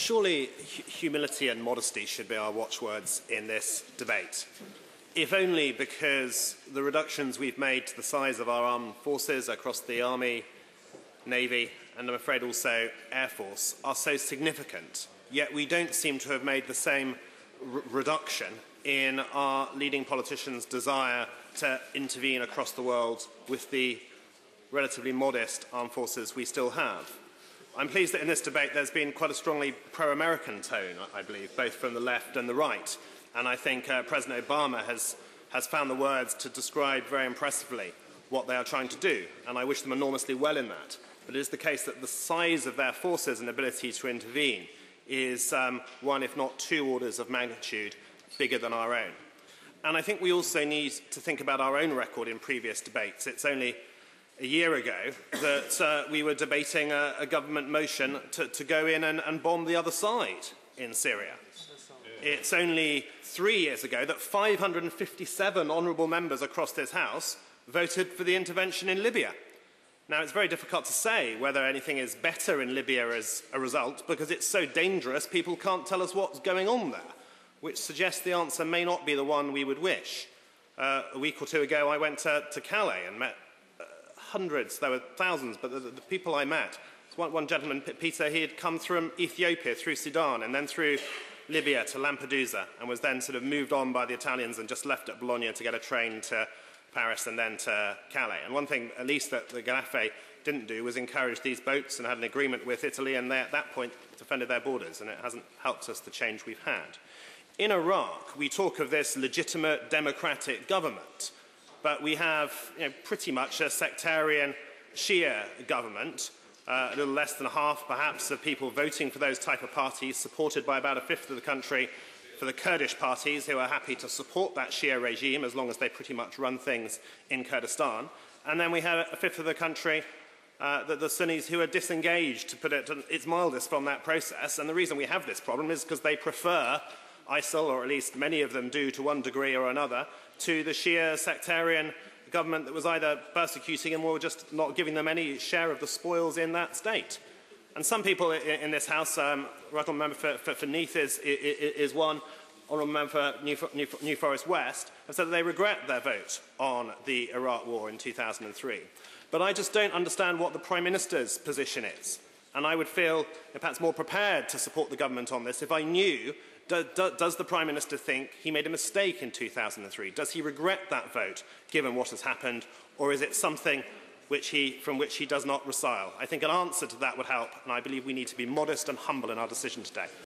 Surely humility and modesty should be our watchwords in this debate, if only because the reductions we've made to the size of our armed forces across the Army, Navy, and I'm afraid also Air Force are so significant, yet we don't seem to have made the same reduction in our leading politicians' desire to intervene across the world with the relatively modest armed forces we still have. I'm pleased that in this debate there's been quite a strongly pro-American tone, I believe, both from the left and the right. And I think President Obama has found the words to describe very impressively what they are trying to do, and I wish them enormously well in that. But it is the case that the size of their forces and ability to intervene is one, if not two, orders of magnitude bigger than our own. And I think we also need to think about our own record in previous debates. It's only a year ago that we were debating a government motion to go in and bomb the other side in Syria. It's only 3 years ago that 557 honourable members across this House voted for the intervention in Libya. Now, it's very difficult to say whether anything is better in Libya as a result, because it's so dangerous people can't tell us what's going on there, which suggests the answer may not be the one we would wish. A week or two ago, I went to Calais and met hundreds, there were thousands, but the people I met, one gentleman, Peter, he had come from Ethiopia through Sudan and then through Libya to Lampedusa and was then sort of moved on by the Italians and just left at Bologna to get a train to Paris and then to Calais. And one thing, at least, that the Gaddafi didn't do was encourage these boats and had an agreement with Italy, and they, at that point, defended their borders, and it hasn't helped us the change we've had. In Iraq, we talk of this legitimate democratic government, but we have pretty much a sectarian Shia government, a little less than half, perhaps, of people voting for those type of parties, supported by about a fifth of the country for the Kurdish parties, who are happy to support that Shia regime as long as they pretty much run things in Kurdistan. And then we have a fifth of the country, the Sunnis, who are disengaged, to put it its mildest, from that process. And the reason we have this problem is because they prefer ISIL, or at least many of them do to one degree or another, to the Shia sectarian government that was either persecuting them or just not giving them any share of the spoils in that state. And some people in this House, Honourable Member for Neath is one, Honourable Member for New Forest West, have said that they regret their vote on the Iraq war in 2003. But I just don't understand what the Prime Minister's position is. And I would feel perhaps more prepared to support the government on this if I knew, does the Prime Minister think he made a mistake in 2003? Does he regret that vote, given what has happened? Or is it something from which he does not resile? I think an answer to that would help, and I believe we need to be modest and humble in our decision today.